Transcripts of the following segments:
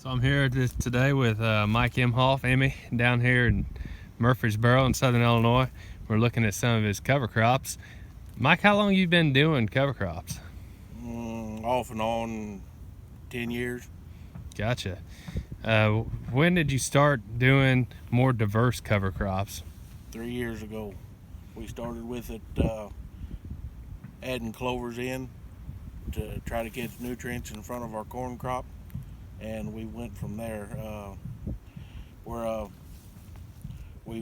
So I'm here today with Mike Imhoff, Emmy, down here in Murfreesboro in southern Illinois. We're looking at some of his cover crops. Mike, how long you been doing cover crops? Off and on 10 years. Gotcha. When did you start doing more diverse cover crops? 3 years ago. We started with it adding clovers in to try to get nutrients in front of our corn crop, and we went from there. We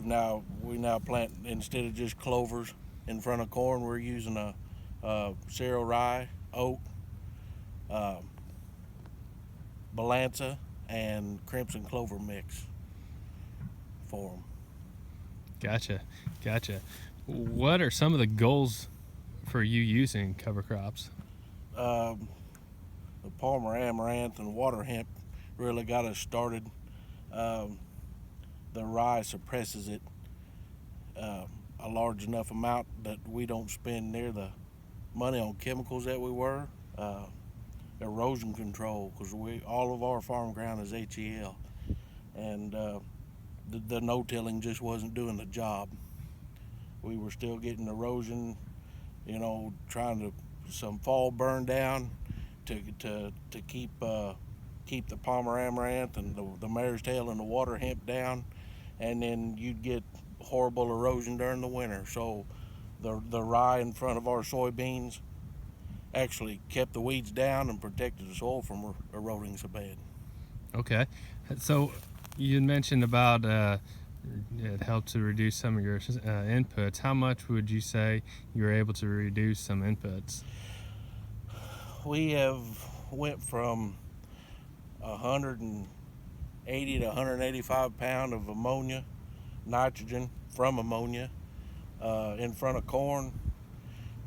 now plant, instead of just clovers in front of corn, we're using a cereal rye, oat, balanza, and crimson clover mix for them. Gotcha. What are some of the goals for you using cover crops? The Palmer amaranth and water hemp really got us started. The rye suppresses it a large enough amount that we don't spend near the money on chemicals that we were. Erosion control, because all of our farm ground is HEL, and the no-tilling just wasn't doing the job. We were still getting erosion, trying to some fall burn down to keep the Palmer amaranth and the mare's tail and the water hemp down, and then you'd get horrible erosion during the winter. So the rye in front of our soybeans actually kept the weeds down and protected the soil from eroding so bad. Okay, so you mentioned about it helped to reduce some of your inputs. How much would you say you were able to reduce some inputs? We have went from 180 to 185 pound of ammonia, nitrogen from ammonia in front of corn,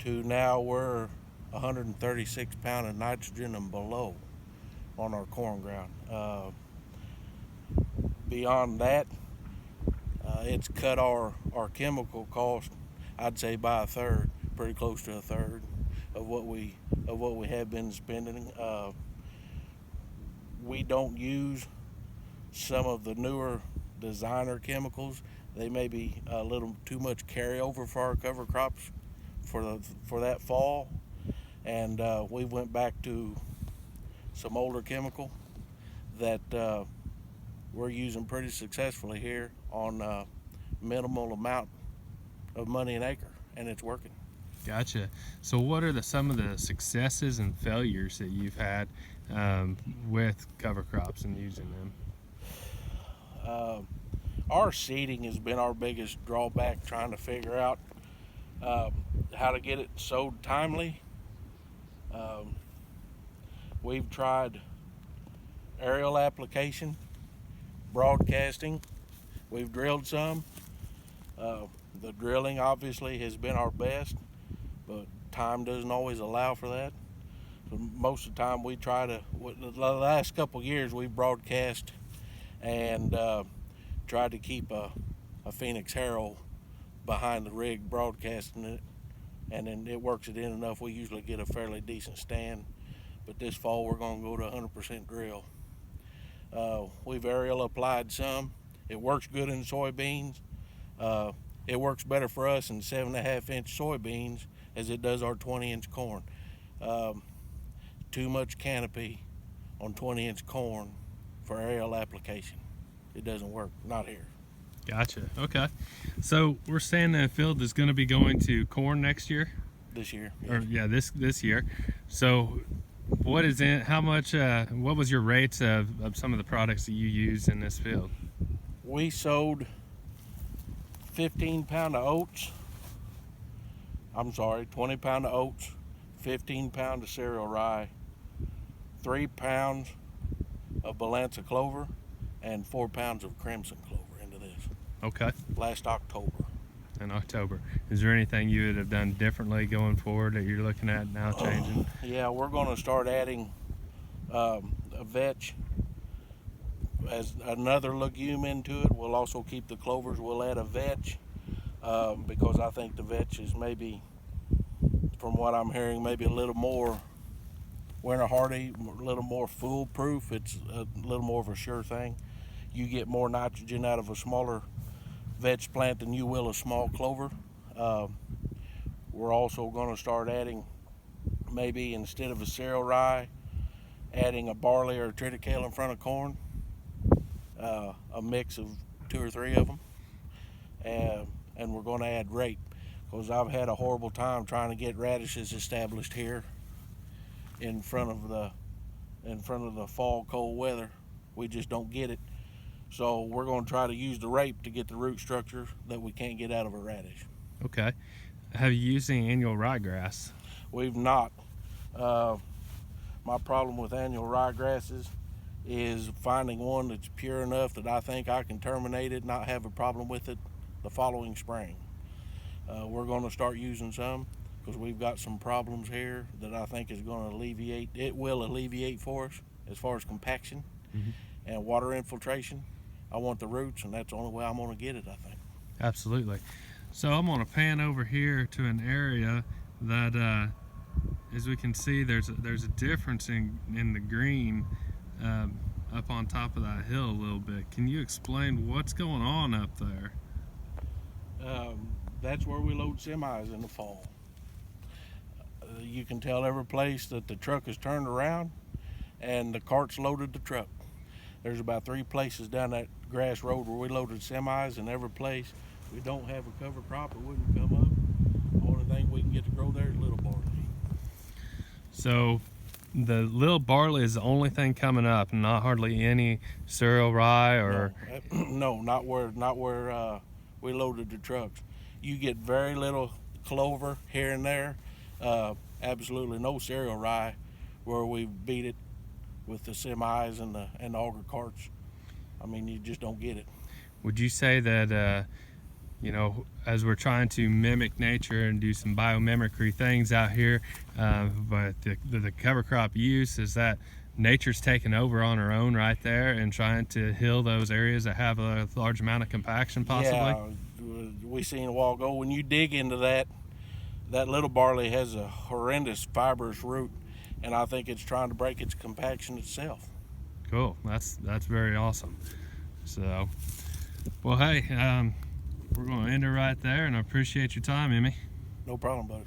to now we're 136 pound of nitrogen and below on our corn ground. Beyond that, it's cut our chemical cost, I'd say, by a third, pretty close to a third of what we have been spending. We don't use some of the newer designer chemicals. They may be a little too much carryover for our cover crops for that fall, and we went back to some older chemical that we're using pretty successfully here on minimal amount of money an acre, and it's working. Gotcha. So what are some of the successes and failures that you've had with cover crops and using them? Our seeding has been our biggest drawback, trying to figure out how to get it sowed timely. We've tried aerial application, broadcasting. We've drilled some. The drilling obviously has been our best, but time doesn't always allow for that. So most of the time we try to, the last couple of years we've broadcast and tried to keep a Phoenix Harrow behind the rig broadcasting it, and then it works it in enough. We usually get a fairly decent stand, but this fall we're going to go to 100% drill. We've aerial applied some. It works good in soybeans. It works better for us in 7.5-inch soybeans as it does our 20-inch corn. Too much canopy on 20-inch corn for aerial application. It doesn't work, not here. Gotcha. Okay. So we're saying that field is going to be going to corn next year? This year. Or yeah, this year. So what is in, how much, what was your rates of some of the products that you used in this field? We sowed 15 pound of oats. 20 pound of oats, 15 pound of cereal rye, 3 pounds of balanza clover, and 4 pounds of crimson clover into this. Okay. Last October. In October. Is there anything you would have done differently going forward that you're looking at now changing? Yeah, we're going to start adding a vetch as another legume into it. We'll also keep the clovers. We'll add a vetch because I think the vetch is maybe, from what I'm hearing, maybe a little more Winter hardy, a little more foolproof. It's a little more of a sure thing. You get more nitrogen out of a smaller veg plant than you will a small clover. We're also going to start adding, maybe instead of a cereal rye, adding a barley or a triticale in front of corn, a mix of 2 or 3 of them, and we're going to add rape, because I've had a horrible time trying to get radishes established here in front of the fall cold weather. We just don't get it. So we're going to try to use the rape to get the root structure that we can't get out of a radish. Okay. Have you used any annual ryegrass? We've not. My problem with annual ryegrasses is finding one that's pure enough that I think I can terminate it, not have a problem with it the following spring. We're going to start using some, because we've got some problems here that I think is going to alleviate. It will alleviate for us as far as compaction and water infiltration. I want the roots, and that's the only way I'm going to get it, I think. Absolutely. So I'm going to pan over here to an area that, as we can see, there's a difference in the green up on top of that hill a little bit. Can you explain what's going on up there? That's where we load semis in the fall. You can tell every place that the truck is turned around and the cart's loaded the truck. There's about 3 places down that grass road where we loaded semis, and every place we don't have a cover crop, it wouldn't come up. The only thing we can get to grow there is little barley. So the little barley is the only thing coming up, not hardly any cereal rye or... No, not where we loaded the trucks. You get very little clover here and there. Absolutely no cereal rye where we beat it with the semis and the auger carts. I mean, you just don't get it. Would you say that, as we're trying to mimic nature and do some biomimicry things out here, but the cover crop use is that nature's taken over on her own right there and trying to heal those areas that have a large amount of compaction possibly? Yeah, we seen a while ago, when you dig into that little barley has a horrendous fibrous root, and I think it's trying to break its compaction itself. Cool. That's very awesome. So, well, hey, we're going to end it right there, and I appreciate your time, Emmy. No problem, buddy.